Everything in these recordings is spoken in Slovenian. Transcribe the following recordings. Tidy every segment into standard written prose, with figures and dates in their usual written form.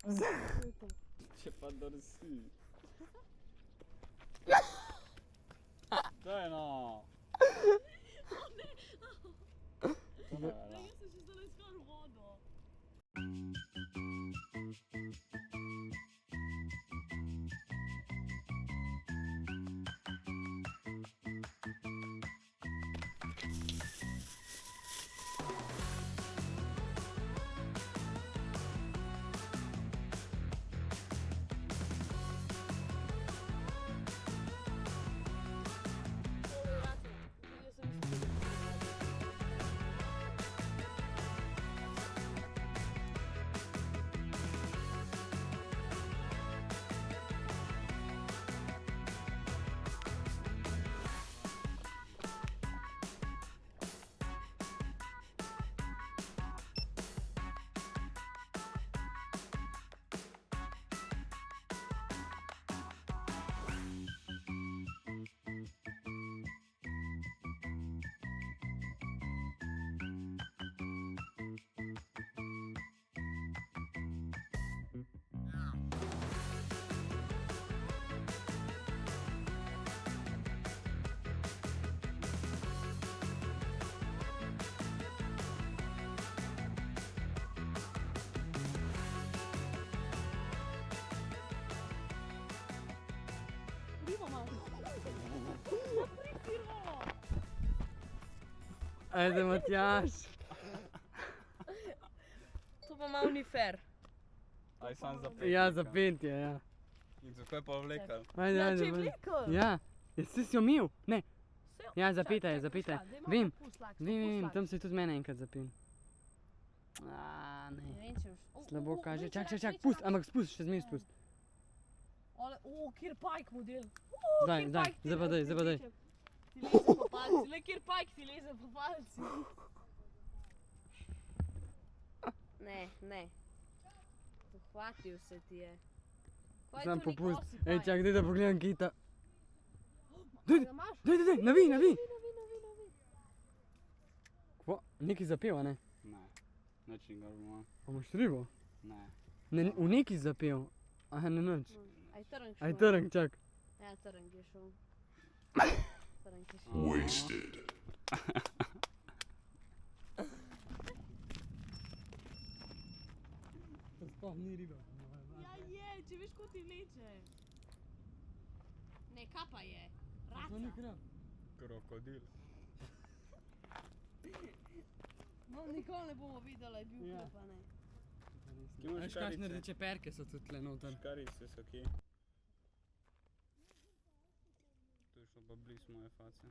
Če pa drsi. Daj no. To ne velja. Jaz sem še zdaj iskal vodo. Ajde, Matjaž. To pa malo ni fair. Aj sam za pet. Ja, za petje, ja. In zakaj pa vlekal? Ajde, Ja, ajde. če je ajde. vlekel. Ja, si jo imel? Ne. Saj, Ja, čakaj, zapeta je, čakaj, zapeta je. veš kaj, daj malo Vem, popust lak, Vem, popust vem, lak. tam se je tudi mene enkrat zapel. Ne Ne. vem, če boš... Slabo kaže. več Čak, rak, več pust, rak. ampak spust, še zmeraj spust. Kjer pajk model. Zdaj, zdaj, zdaj pa daj, zdaj pa daj. Ti leze po palci, le kjer pajk ti leze po palci. Ne, ne. Uhvatil se ti je. Kaj Sam to ni popust. kosi Ej, pajk? čak, daj da pogledam kita. A ga imaš? Daj, navi, navi. Navi. Kvo, neki zapel, a ne? Ne. Nič ni gor ima. A imaš ribo? Ne. Ne, v neki zapel. Aha, ne nič. Aj trnk šel. Aj trnk, čak. Ja, trnk je šel. Trnk je šel. Wasted. To sploh ni riba. Ja je, če veš, ko ti vleče. Ne, kapa je. To ni Raca. krab. Krokodil. No, nikoli ne bomo videli, je bil Ja. krep, a ne. Kje imaš Veš, kakšne škarice? rdeče perke so tudi tle noter. Škarice so kje? To je šlo pa bliz moje face.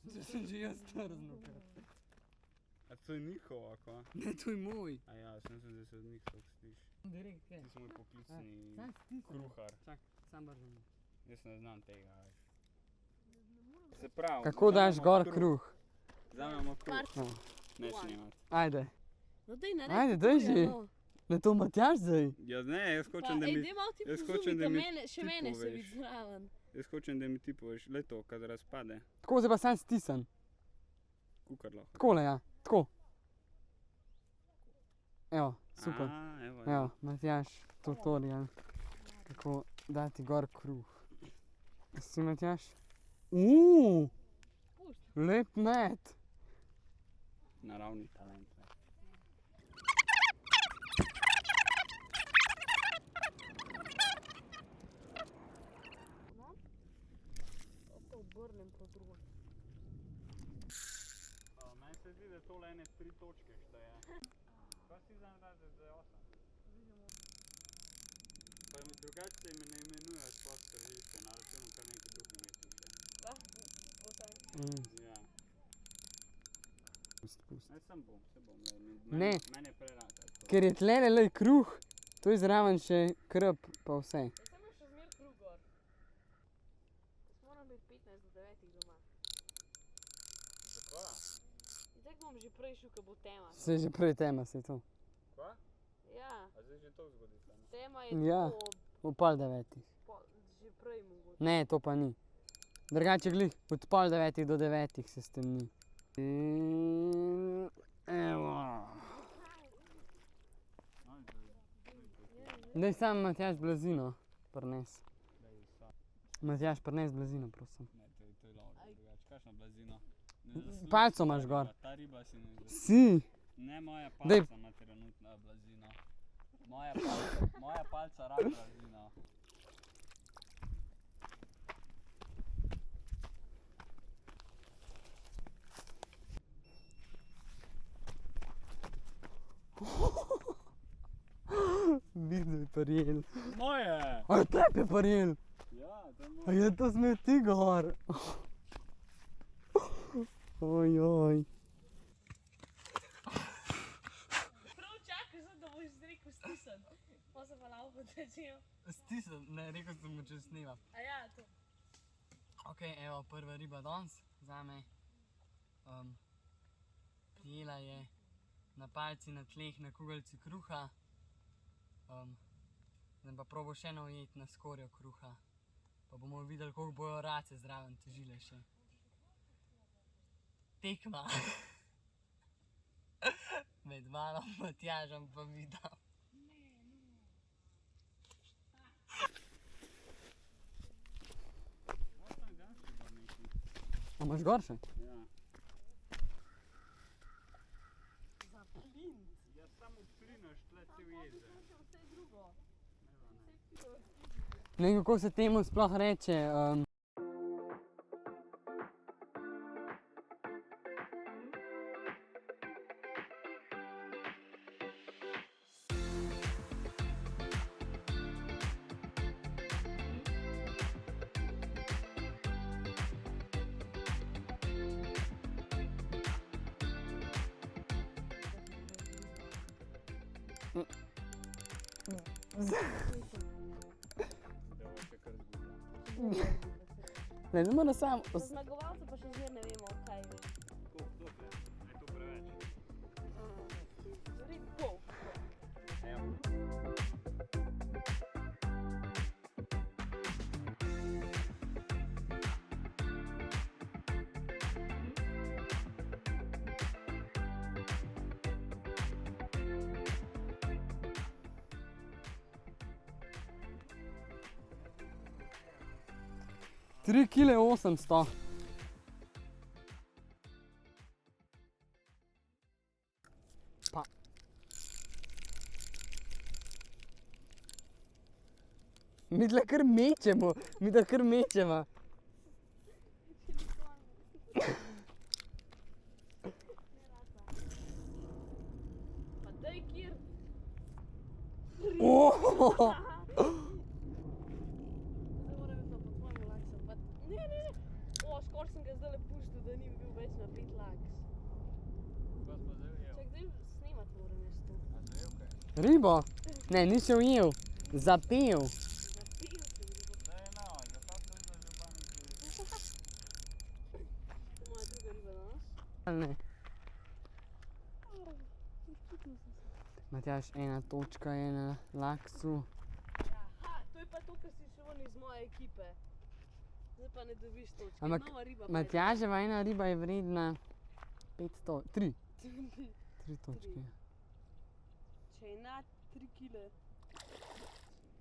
Zdaj sem že jaz trznil. A to je njihova, kva? Ne, to je moj. A ja, sem se, da se od njih tako sliši. Direkt, kaj? Ti si moj poklicni Sam stisnem. kruhar. Čak, sam bržem. Jaz ne znam tega, veš. Se pravi. Kako daš vzamemo gor kruh? Vzamemo kruh. Par- No. Neč nimat. Ajde. No daj, naredi. Ajde, daj že. No. Ne, to Matjaž zdaj. Ja ne, jaz hočem, da Ej, mi... daj malo ti jaz pozumi, hočem, da ka mi mene, še ti mene se poveš. vidi zraven. Jaz hočem, da mi ti poveš, le to, kad razpade. Tako zdaj pa sam stisnem. Kukar lahko. Takole, ja. Tako. Evo, super. A, evo. Evo, Matjaž, tutorial. Kako dati gor kruh. Si Matjaž? Lep met. Naravni talent. ne. To obrnem po drugo. Meni se zdi, da tole ene 3 točke šteje. Kaj si za razred za 8? Pa drugače se ne imenuje sploh središče, na računu kar nekaj drugih piše. Ja. Pust, pust. Ne, sem bom, se bom. Ne. Mene prerata. Ker je tlele le kruh, to je zraven še krp pa vse. Jaz sem imel še zmer krug gor. Jaz moram biti 15 do 9 doma. Zakaj? In tako bom že prej šel, ko bo tema. Se je že prej tema, se je to. Kva? Ja, A zdaj že to zgodi se, ne? tema je Ja. tako V pol 9. že prej mogoče. Ne, to pa ni. Drugače glih, od pol 9 do 9 se stemni. In evo. Daj sam Matjaž blazino, prines. Daj sa. Matjaž, prines blazino, prosim. Ne, to je lavo drugače. Kakšno blazino? Palco imaš gor. Ta riba si ne zasluži. Si! Ne, moja Daj. palca ima trenutno blazino. Moja palca rab blazino. Videl je prijel. Moje! A je tebi prijel? Ja, to je A moje. je to smeti gor? Ojoj. Prav čakaj, da boš izrekel stisan. Pa se pa lauko držil. Stisel, ne, rekel sem mu, če snima. A ja, to. Ok, evo, prva riba danes, zame. Prijela je na palci na tleh na kugelci kruha. Zdaj pa probo še eno ujeti na skorjo kruha. Pa bomo videli, koliko bojo race zraven težile še. Tekma. Med mano Matjažem pa Vidom. A imaš gor še? Ja. Za plin. Ja, samo plinaš tle cel jezer. Vse drugo. Ne vem, kako se temu sploh reče. Da bo še kar zgublja. Ne, ne mora sam. Za zmagovalce pa še zmer ne vemo, kaj je. Dokle? Je to preveč? Zori pol. Evo. Tri kile 800. Pa. Mi tle kar mečemo, mi da kar mečemo. Pa daj kjer. Oh! Zdaj mora biti pa po tvojemu laksu. Pa ne. O, skor sem ga zdajle pustil, da ni bil več na 5 laks. Ko smo zdaj ujel? Čak, zdaj snemat moram jaz to. A zajel kaj? Ribo? Ne, nisi ujel. Zapel. Zapil sem ribo. Zdaj no, zakaj to za županici? To je moja druga riba danes. Ali ne? Izputil sem se. Matjaž, 1 točka je na laksu. Aha, to je pa to, kar si šel iz moje ekipe. Zdaj pa ne dobiš točke. Ampak Nova riba pa je. Matjaževa 1 riba je vredna 500, 3 točke. Če je nad 3 kile.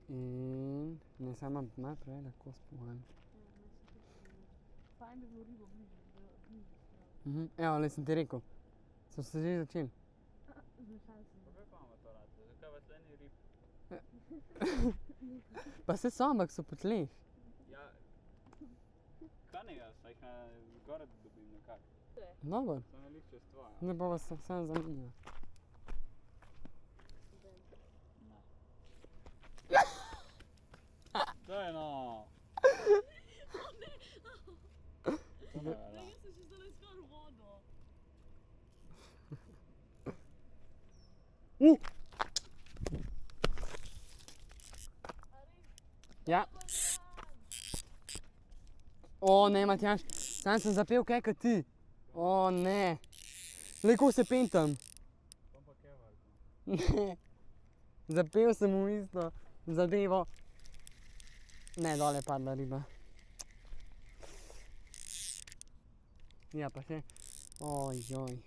In ne samo malo prevelik kos pohajam. Fajn bi bilo ribo bližje. Evo, le sem ti rekel. So se že začeli. Zmešali sem. Pa kako imamo to rad? Zakaj vas le ni rib? Pa se so, ampak so po tleh. Ja, kaj ne jaz, saj jih na gore dobim nekak. Dobro, Sem na lih čez tvoja. zdaj pa vas vsem zamenja. To je no. To ne velja. Jaz sem še zdaj skor vodo. Ja. O ne, Matjaž, sam sem zapel kaj kot ti. O ne. Glej, kako se pentam. To pa kevarko. Ne. Zapel sem v isto zadevo. Ne, dole je padla riba. Ja, pa še. Ojoj.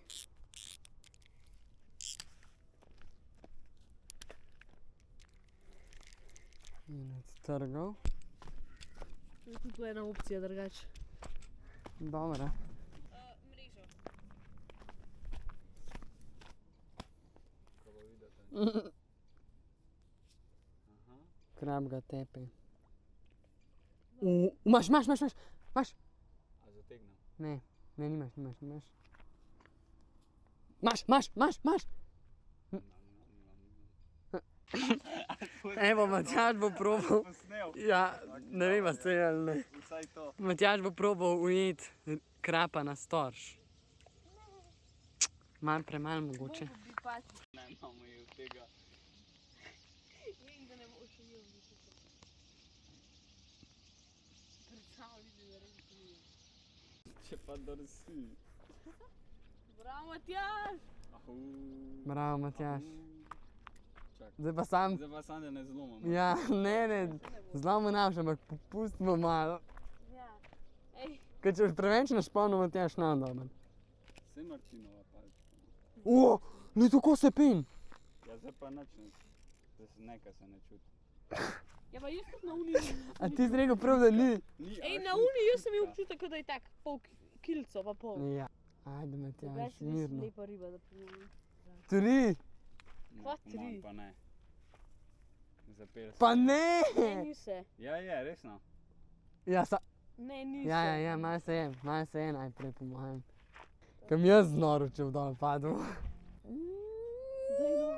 In odtrgal. To je tudi ena opcija drugače. Dobro. Mrežo. Ko bo videti. Aha. Krab ga tepe. Imaš. A zategnil? Ne, nimaš. Maš. Evo, Matjaž bo probal. Posnel. Ja, ne vem, a se je ali ne. Vsaj to. Matjaž bo probal ujeti krapa na storž. Malo premalo mogoče. Mogo bi pač. Ne, imamo je od tega. Vem, da ne boš ujel visoko. Predstavljaj, da res ujel. Če pa drsi. Bravo, Matjaž! Ahu. Bravo, Matjaž. Čak. Zdaj pa sam. Zdaj pa sam, da ne zlomam. Ja, ne, zlamo naš, ampak popustimo malo. Ja. Ej, Ker če boš preveč našponil, Matjaž nam dober. Saj Martinova palčka. O, ne tako se pen. Ja, zdaj pa nič ne. Zdaj se nekaj se ne čuti. ja pa jaz tudi na uni. A ti si rekel prav, da ni? Ej, na uni jaz sem imel občutek, da je tak pol kilco pa pol. Ja. Ajde, Matjaž, Drugače res mirno. lepa riba, da pomeni. 3. Pa Po mojem tri. pa ne. Zapel se. Pa ne! Ne, ni se. Ja, je, resno. Ja, Ne, ni se. ja, malo se je najprej po mojem. Kam jaz znoro, če v dol padel. Daj no.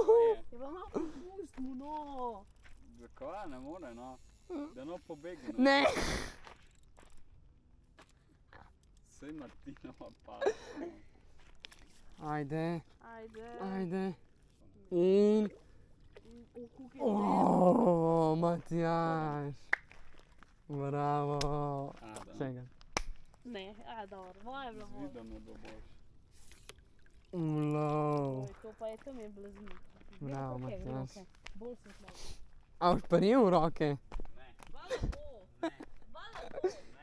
To je. Je pa malo popust mu, no. Zakaj ne more, no? Da no pobegne. Ne! Saj Martinova palčka. Ajde. Ajde. In... Koliko je O, Matjaž. Bravo. Adam. Čekaj. Ne, dobro, moja je bila moja. Zvidano, da boš. Ulov. Oj, to pa je tam je blazino. Bravo, Matjaž. Bolj sem smog. A boš prijel v roke? Ne. Hvala bo. Hvala bo.